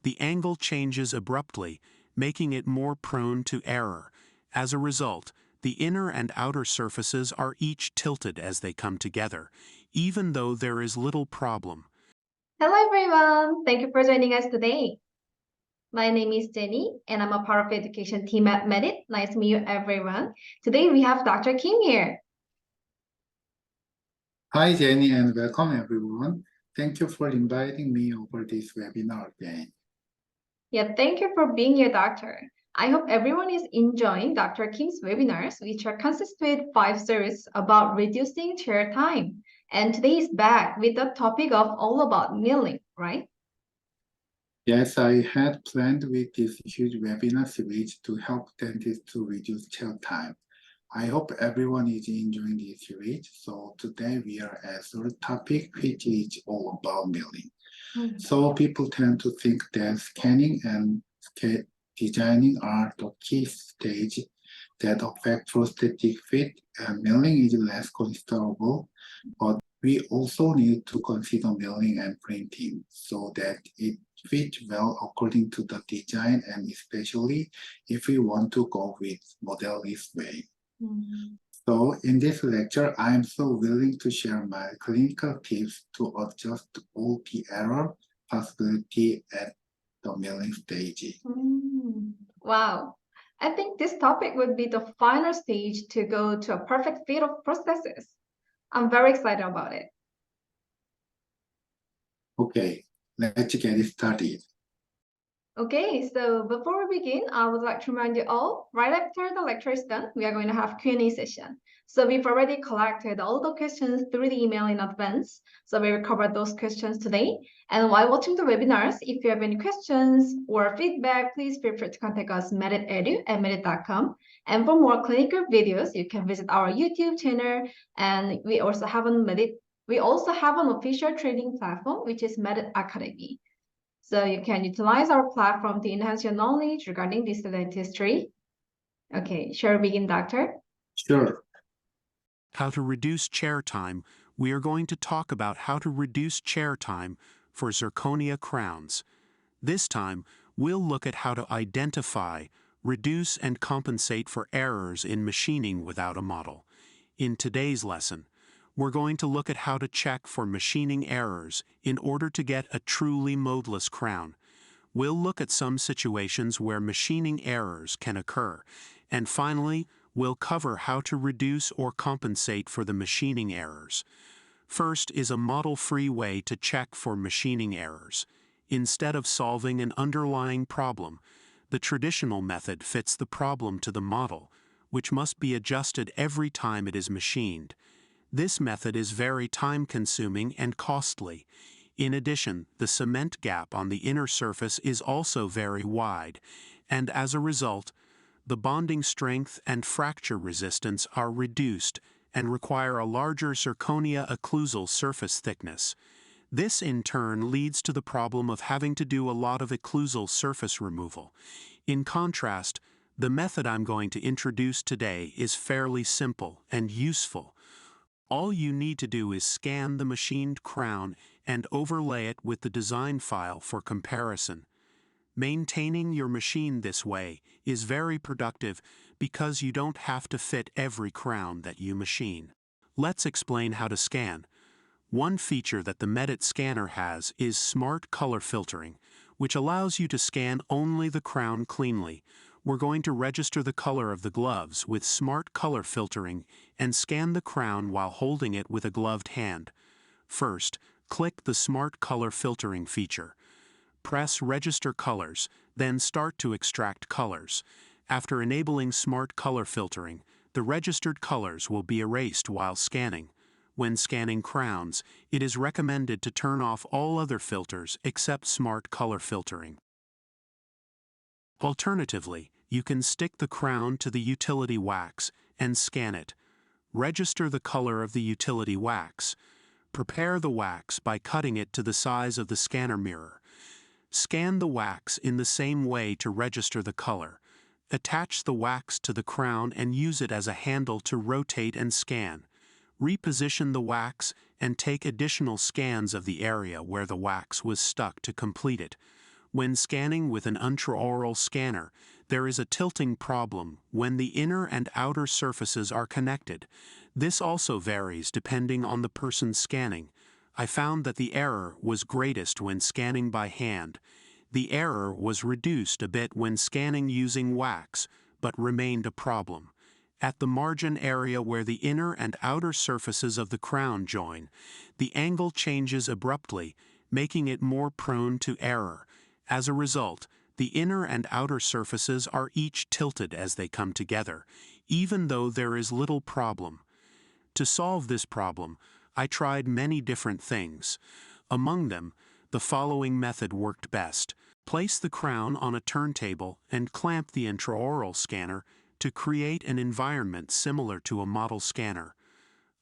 the angle changes abruptly, making it more prone to error. As a result, the inner and outer surfaces are each tilted as they come together, even though there is little problem. Hello everyone, thank you for joining us today. My name is Jenny and I'm a part of the education team at Medit. Nice to meet you everyone. Today we have Dr. Kim here. Hi Jenny and welcome everyone. Thank you for inviting me over this webinar again. Yeah, thank you for being here, Doctor. I hope everyone is enjoying Dr. Kim's webinars, which are consist with 5 series about reducing chair time. And today is back with the topic of all about milling, right? Yes, I had planned with this huge webinar series to help dentists to reduce chair time. I hope everyone is enjoying this series. So today we are at third topic, which is all about milling. So people tend to think that scanning and designing are the key stage that affect prosthetic fit, and milling is less considerable, but we also need to consider milling and printing so that it fits well according to the design, and especially if we want to go with modellist way. So in this lecture, I am so willing to share my clinical tips to adjust all the error possibility at the milling stage. Wow. I think this topic would be the final stage to go to a perfect fit of prosthesis. I'm very excited about it. Okay, let's get started. Okay, so before we begin, I would like to remind you all, right after the lecture is done, we are going to have Q&A session. So we've already collected all the questions through the email in advance. So we will cover those questions today. And while watching the webinars, if you have any questions or feedback, please feel free to contact us meditedu@medit.com. And for more clinical videos, you can visit our YouTube channel. And we also have an official training platform, which is Medit Academy. So you can utilize our platform to enhance your knowledge regarding distal dentistry. Okay, shall we begin, Doctor? Sure. How to reduce chair time. We are going to talk about how to reduce chair time for zirconia crowns. This time, we'll look at how to identify, reduce, and compensate for errors in machining without a model. In today's lesson, we're going to look at how to check for machining errors in order to get a truly modeless crown. We'll look at some situations where machining errors can occur. And finally, we'll cover how to reduce or compensate for the machining errors. First is a model-free way to check for machining errors. Instead of solving an underlying problem, the traditional method fits the problem to the model, which must be adjusted every time it is machined. This method is very time-consuming and costly. In addition, the cement gap on the inner surface is also very wide, and as a result, the bonding strength and fracture resistance are reduced and require a larger zirconia occlusal surface thickness. This in turn leads to the problem of having to do a lot of occlusal surface removal. In contrast, the method I'm going to introduce today is fairly simple and useful. All you need to do is scan the machined crown and overlay it with the design file for comparison. Maintaining your machine this way is very productive because you don't have to fit every crown that you machine. Let's explain how to scan. One feature that the Medit scanner has is smart color filtering, which allows you to scan only the crown cleanly. We're going to register the color of the gloves with smart color filtering and scan the crown while holding it with a gloved hand. First, click the smart color filtering feature. Press Register Colors, then start to extract colors. After enabling smart color filtering, the registered colors will be erased while scanning. When scanning crowns, it is recommended to turn off all other filters except smart color filtering. Alternatively, you can stick the crown to the utility wax and scan it. Register the color of the utility wax. Prepare the wax by cutting it to the size of the scanner mirror. Scan the wax in the same way to register the color. Attach the wax to the crown and use it as a handle to rotate and scan. Reposition the wax and take additional scans of the area where the wax was stuck to complete it. When scanning with an intraoral scanner, there is a tilting problem when the inner and outer surfaces are connected. This also varies depending on the person scanning. I found that the error was greatest when scanning by hand. The error was reduced a bit when scanning using wax, but remained a problem. At the margin area where the inner and outer surfaces of the crown join, the angle changes abruptly, making it more prone to error. As a result, the inner and outer surfaces are each tilted as they come together, even though there is little problem. To solve this problem, I tried many different things. Among them, the following method worked best. Place the crown on a turntable and clamp the intraoral scanner to create an environment similar to a model scanner.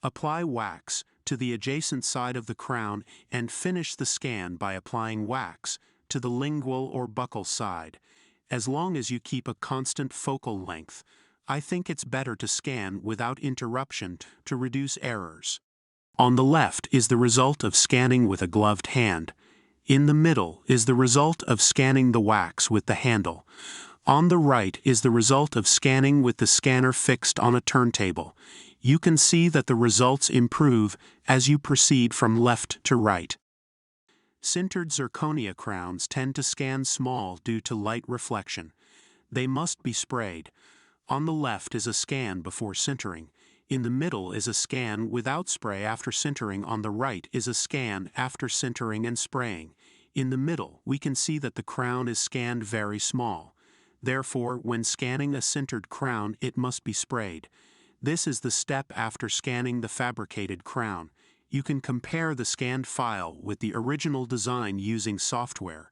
Apply wax to the adjacent side of the crown and finish the scan by applying wax to the lingual or buccal side. As long as you keep a constant focal length, I think it's better to scan without interruption to reduce errors. On the left is the result of scanning with a gloved hand. In the middle is the result of scanning the wax with the handle. On the right is the result of scanning with the scanner fixed on a turntable. You can see that the results improve as you proceed from left to right. Sintered zirconia crowns tend to scan small due to light reflection. They must be sprayed. On the left is a scan before sintering. In the middle is a scan without spray after sintering. On the right is a scan after sintering and spraying. In the middle, we can see that the crown is scanned very small. Therefore, when scanning a sintered crown, it must be sprayed. This is the step after scanning the fabricated crown. You can compare the scanned file with the original design using software.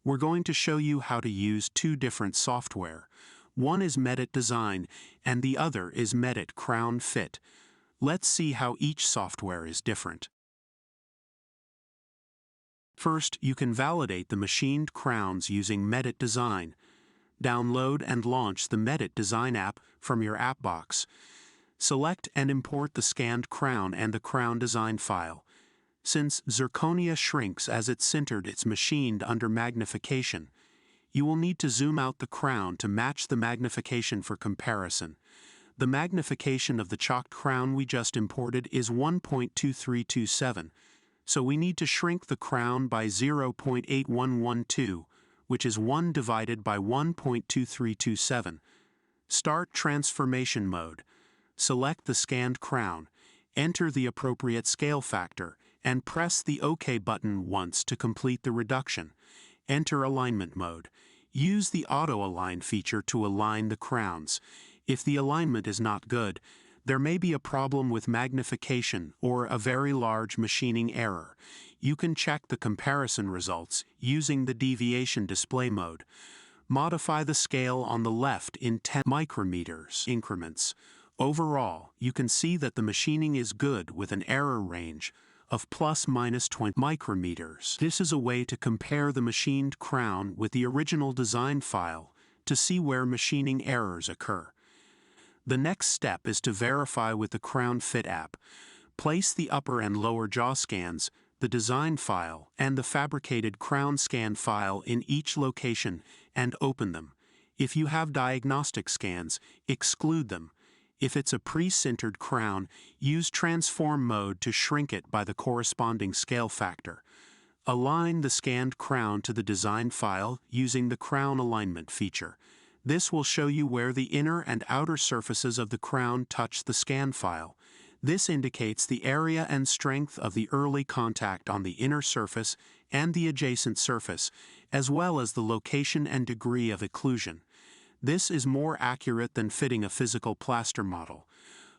We're going to show you how to use two different software. One is Medit Design and the other is Medit Crown Fit. Let's see how each software is different. First, you can validate the machined crowns using Medit Design. Download and launch the Medit Design app from your app box. Select and import the scanned crown and the crown design file. Since zirconia shrinks as it's sintered, it's machined under magnification. You will need to zoom out the crown to match the magnification for comparison. The magnification of the chalked crown we just imported is 1.2327, so we need to shrink the crown by 0.8112, which is 1 divided by 1.2327. Start transformation mode. Select the scanned crown, enter the appropriate scale factor, and press the OK button once to complete the reduction. Enter alignment mode. Use the auto-align feature to align the crowns. If the alignment is not good, there may be a problem with magnification or a very large machining error. You can check the comparison results using the deviation display mode. Modify the scale on the left in 10 micrometers increments. Overall, you can see that the machining is good with an error range of ±20 micrometers. This is a way to compare the machined crown with the original design file to see where machining errors occur. The next step is to verify with the Crown Fit app. Place the upper and lower jaw scans, the design file, and the fabricated crown scan file in each location and open them. If you have diagnostic scans, exclude them. If it's a pre-sintered crown, use transform mode to shrink it by the corresponding scale factor. Align the scanned crown to the design file using the crown alignment feature. This will show you where the inner and outer surfaces of the crown touch the scan file. This indicates the area and strength of the early contact on the inner surface and the adjacent surface, as well as the location and degree of occlusion. This is more accurate than fitting a physical plaster model.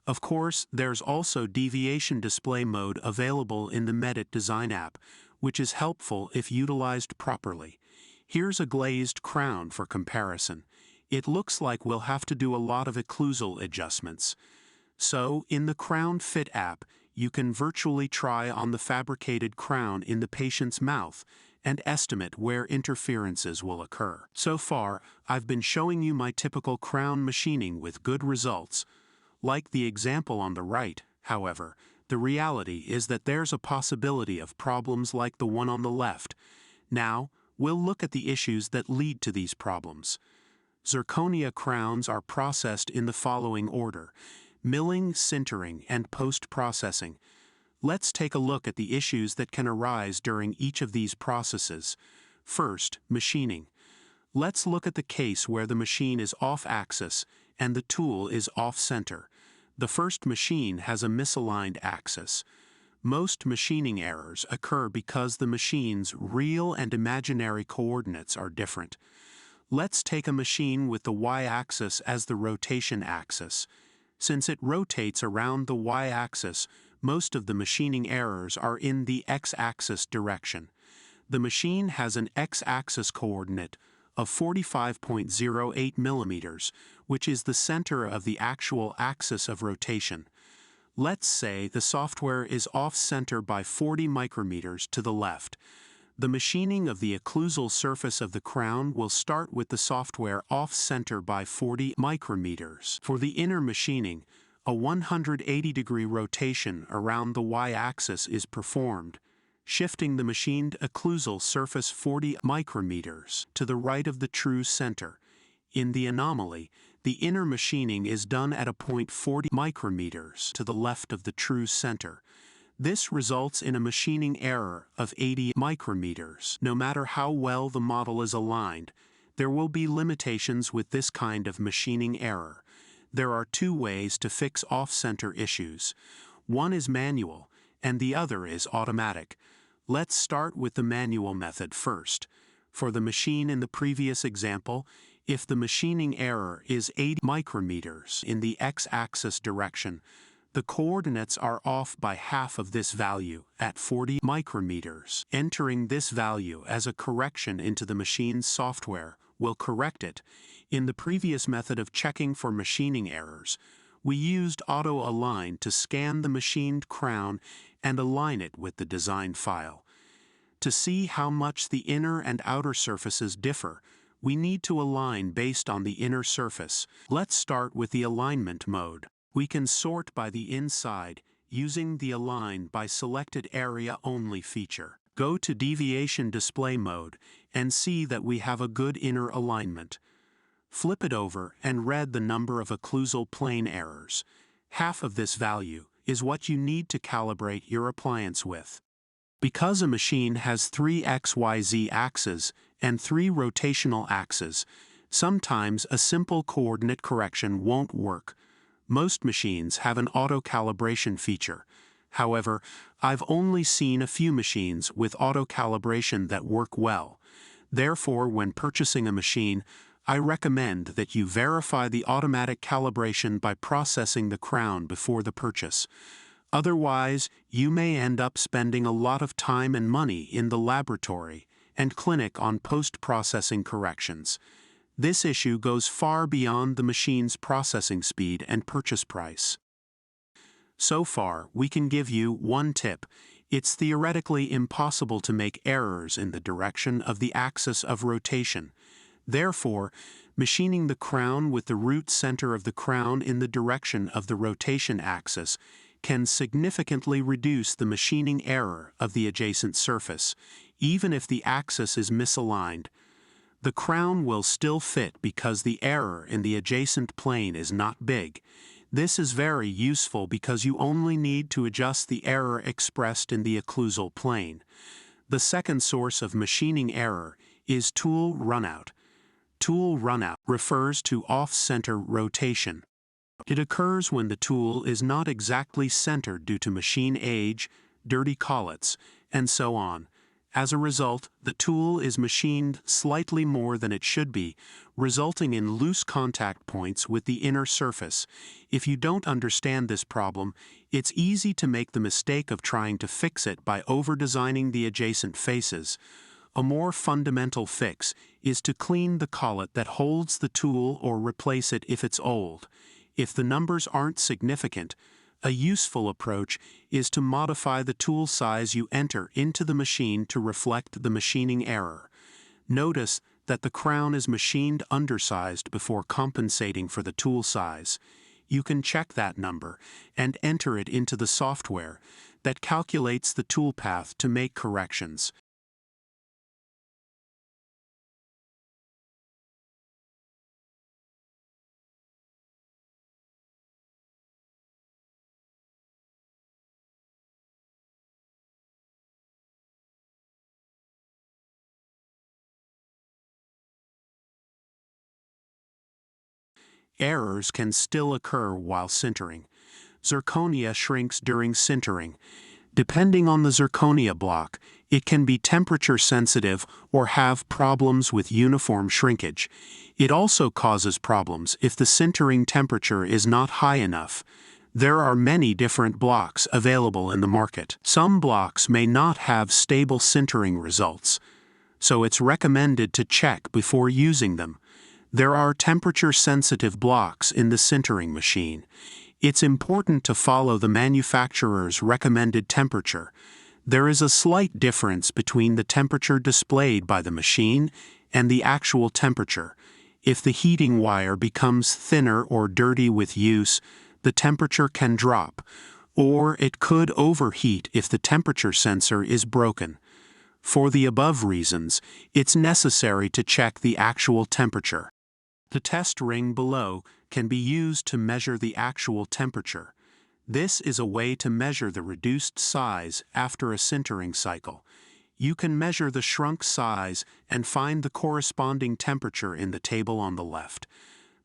Of course, there's also deviation display mode available in the Medit Design app, which is helpful if utilized properly. Here's a glazed crown for comparison. It looks like we'll have to do a lot of occlusal adjustments. So, in the Crown Fit app, you can virtually try on the fabricated crown in the patient's mouth and estimate where interferences will occur. So far, I've been showing you my typical crown machining with good results. Like the example on the right, however, the reality is that there's a possibility of problems like the one on the left. Now, we'll look at the issues that lead to these problems. Zirconia crowns are processed in the following order: milling, sintering, and post-processing. Let's take a look at the issues that can arise during each of these processes. First, machining. Let's look at the case where the machine is off-axis and the tool is off-center. The first machine has a misaligned axis. Most machining errors occur because the machine's real and imaginary coordinates are different. Let's take a machine with the y-axis as the rotation axis. Since it rotates around the y-axis, most of the machining errors are in the x-axis direction. The machine has an x-axis coordinate of 45.08 millimeters, which is the center of the actual axis of rotation. Let's say the software is off-center by 40 micrometers to the left. The machining of the occlusal surface of the crown will start with the software off-center by 40 micrometers. For the inner machining, a 180-degree rotation around the y-axis is performed, shifting the machined occlusal surface 40 micrometers to the right of the true center. In the anomaly, the inner machining is done at a point 40 micrometers to the left of the true center. This results in a machining error of 80 micrometers. No matter how well the model is aligned, there will be limitations with this kind of machining error. There are two ways to fix off-center issues. One is manual, and the other is automatic. Let's start with the manual method first. For the machine in the previous example, if the machining error is 80 micrometers in the x-axis direction, the coordinates are off by half of this value at 40 micrometers. Entering this value as a correction into the machine's software will correct it. In the previous method of checking for machining errors, we used auto-align to scan the machined crown and align it with the design file. To see how much the inner and outer surfaces differ, we need to align based on the inner surface. Let's start with the alignment mode. We can sort by the inside using the Align by Selected Area Only feature. Go to Deviation Display mode and see that we have a good inner alignment. Flip it over and read the number of occlusal plane errors. Half of this value is what you need to calibrate your appliance with. Because a machine has 3 XYZ axes and 3 rotational axes, sometimes a simple coordinate correction won't work. Most machines have an auto-calibration feature. However, I've only seen a few machines with auto-calibration that work well. Therefore, when purchasing a machine, I recommend that you verify the automatic calibration by processing the crown before the purchase. Otherwise, you may end up spending a lot of time and money in the laboratory and clinic on post-processing corrections. This issue goes far beyond the machine's processing speed and purchase price. So far, we can give you one tip. It's theoretically impossible to make errors in the direction of the axis of rotation. Therefore, machining the crown with the root center of the crown in the direction of the rotation axis can significantly reduce the machining error of the adjacent surface, even if the axis is misaligned. The crown will still fit because the error in the adjacent plane is not big. This is very useful because you only need to adjust the error expressed in the occlusal plane. The second source of machining error is tool runout. Tool runout refers to off-center rotation. It occurs when the tool is not exactly centered due to machine age, dirty collets, and so on. As a result, the tool is machined slightly more than it should be, resulting in loose contact points with the inner surface. If you don't understand this problem, it's easy to make the mistake of trying to fix it by over-designing the adjacent faces. A more fundamental fix is to clean the collet that holds the tool or replace it if it's old. If the numbers aren't significant, a useful approach is to modify the tool size you enter into the machine to reflect the machining error. Notice that the crown is machined undersized before compensating for the tool size. You can check that number and enter it into the software that calculates the tool path to make corrections. errors can still occur while sintering. Zirconia shrinks during sintering. Depending on the zirconia block, it can be temperature sensitive or have problems with uniform shrinkage. It also causes problems if the sintering temperature is not high enough. There are many different blocks available in the market. Some blocks may not have stable sintering results, so it's recommended to check before using them. There are temperature-sensitive blocks in the sintering machine. It's important to follow the manufacturer's recommended temperature. There is a slight difference between the temperature displayed by the machine and the actual temperature. If the heating wire becomes thinner or dirty with use, the temperature can drop, or it could overheat if the temperature sensor is broken. For the above reasons, it's necessary to check the actual temperature. The test ring below can be used to measure the actual temperature. This is a way to measure the reduced size after a sintering cycle. You can measure the shrunk size and find the corresponding temperature in the table on the left.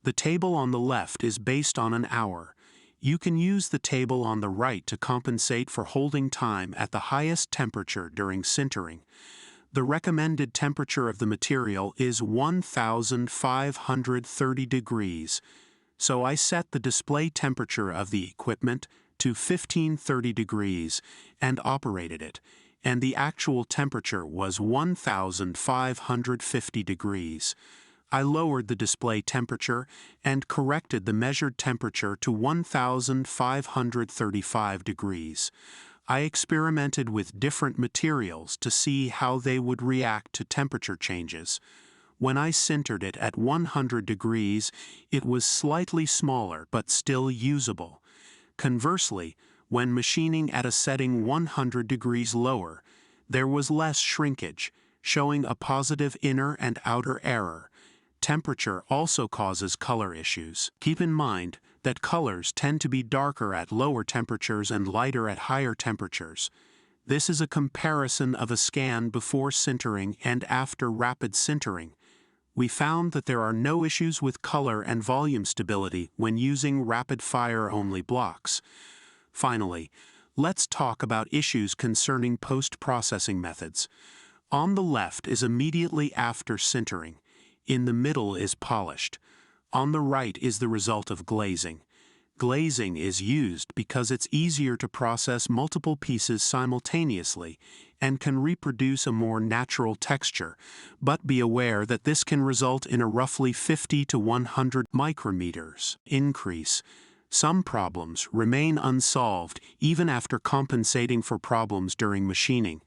The table on the left is based on an hour. You can use the table on the right to compensate for holding time at the highest temperature during sintering. The recommended temperature of the material is 1530 degrees, so I set the display temperature of the equipment to 1530 degrees and operated it, and the actual temperature was 1550 degrees. I lowered the display temperature and corrected the measured temperature to 1535 degrees. I experimented with different materials to see how they would react to temperature changes. When I sintered it at 100 degrees, it was slightly smaller but still usable. Conversely, when machining at a setting 100 degrees lower, there was less shrinkage, showing a positive inner and outer error. Temperature also causes color issues. Keep in mind that colors tend to be darker at lower temperatures and lighter at higher temperatures. This is a comparison of a scan before sintering and after rapid sintering. We found that there are no issues with color and volume stability when using rapid-fire-only blocks. Finally, let's talk about issues concerning post-processing methods. On the left is immediately after sintering. In the middle is polished. On the right is the result of glazing. Glazing is used because it's easier to process multiple pieces simultaneously and can reproduce a more natural texture, but be aware that this can result in a roughly 50 to 100 micrometers increase. Some problems remain unsolved even after compensating for problems during machining.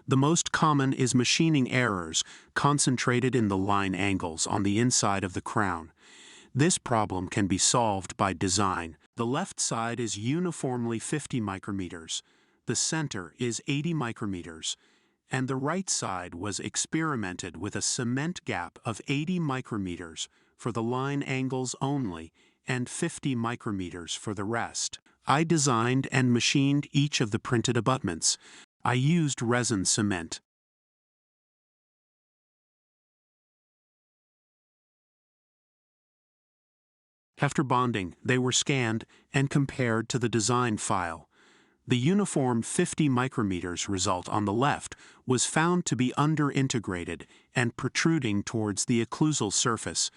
The most common is machining errors concentrated in the line angles on the inside of the crown. This problem can be solved by design. The left side is uniformly 50 micrometers, the center is 80 micrometers, and the right side was experimented with a cement gap of 80 micrometers for the line angles only and 50 micrometers for the rest. I designed and machined each of the printed abutments. I used resin cement. After bonding, they were scanned and compared to the design file. The uniform 50 micrometers result on the left was found to be under-integrated and protruding towards the occlusal surface.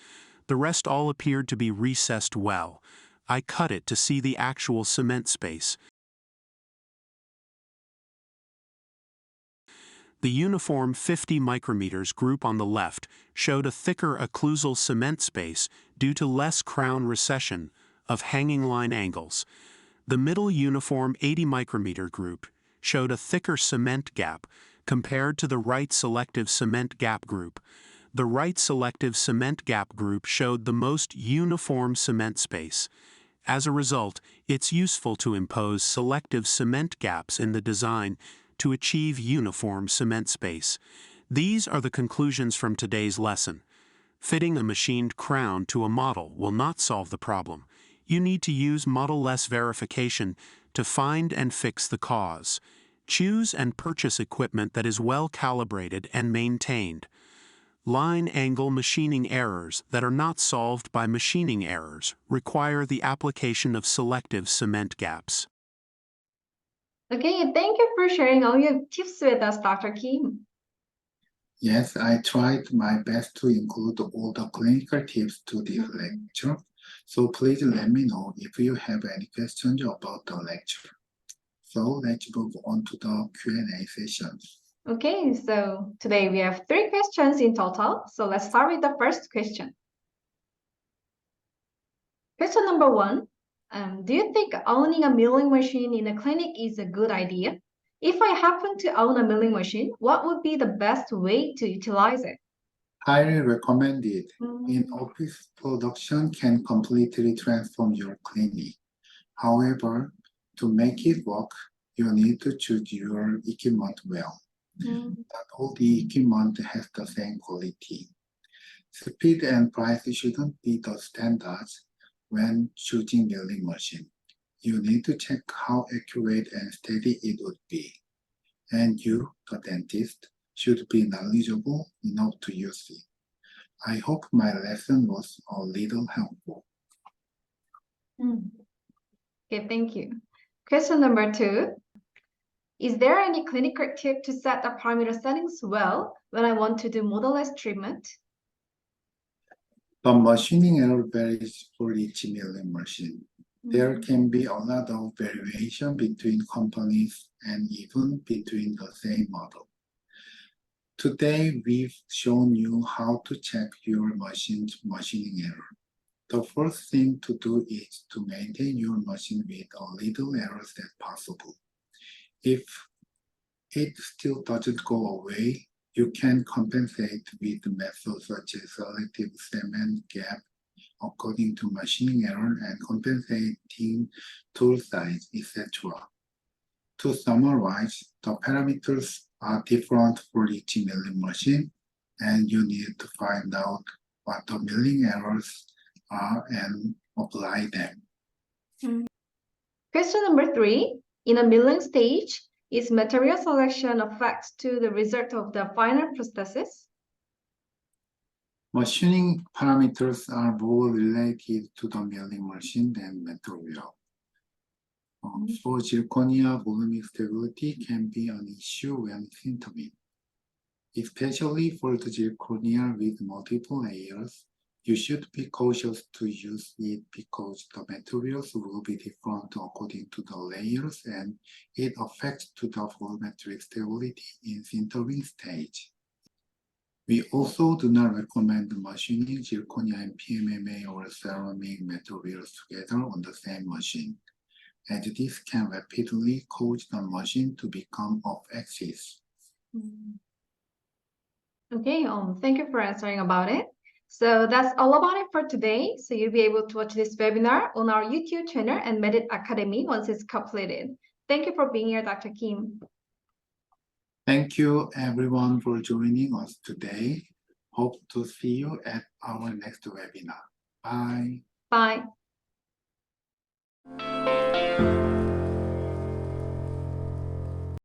The rest all appeared to be recessed well. I cut it to see the actual cement space. The uniform 50 micrometers group on the left showed a thicker occlusal cement space due to less crown recession of hanging line angles. The middle uniform 80 micrometer group showed a thicker cement gap compared to the right selective cement gap group. The right selective cement gap group showed the most uniform cement space. As a result, it's useful to impose selective cement gaps in the design to achieve uniform cement space. These are the conclusions from today's lesson. Fitting a machined crown to a model will not solve the problem. You need to use model-less verification to find and fix the cause. Choose and purchase equipment that is well calibrated and maintained. Line angle machining errors that are not solved by machining errors require the application of selective cement gaps. Okay, thank you for sharing all your tips with us, Dr. Kim. Yes, I tried my best to include all the clinical tips to this lecture. So please let me know if you have any questions about the lecture. So let's move on to the Q&A session. Okay, so today we have 3 questions in total. So let's start with the first question. Question number 1. Do you think owning a milling machine in a clinic is a good idea? If I happen to own a milling machine, what would be the best way to utilize it? Highly recommended. In Mm, office production can completely transform your clinic. However, to make it work, you need to choose your equipment well. mm, Not all the equipment has the same quality. Speed and price shouldn't be the standards when choosing milling machine. You need to check how accurate and steady it would be. And you, the dentist, should be knowledgeable enough to use it. I hope my lesson was a little helpful. mm. Okay, thank you. Question number 2. Is there any clinical tip to set the parameter settings well when I want to do modelless treatment? The machining error varies for each milling machine. There can be a lot of variation between companies and even between the same model. Today, we've shown you how to check your machine's machining error. The first thing to do is to maintain your machine with as little errors as possible. If it still doesn't go away, you can compensate with methods such as selective cement gap according to machining error and compensating tool size, etc. To summarize, the parameters are different for each milling machine, and you need to find out what the milling errors are and apply them. Question number 3. In a milling stage, is material selection affects to the result of the final prosthesis? Machining parameters are more related to the milling machine than material. For zirconia, volumic stability can be an issue when sintering. Especially for the zirconia with multiple layers, you should be cautious to use it because the materials will be different according to the layers and it affects to the volumetric stability in sintering stage. We also do not recommend machining zirconia and PMMA or ceramic materials together on the same machine, as this can rapidly cause the machine to become off-axis. Okay, thank you for answering about it. So that's all about it for today. So you'll be able to watch this webinar on our YouTube channel and Medit Academy once it's completed. Thank you for being here, Dr. Kim. Thank you everyone for joining us today. Hope to see you at our next webinar. Bye. Bye.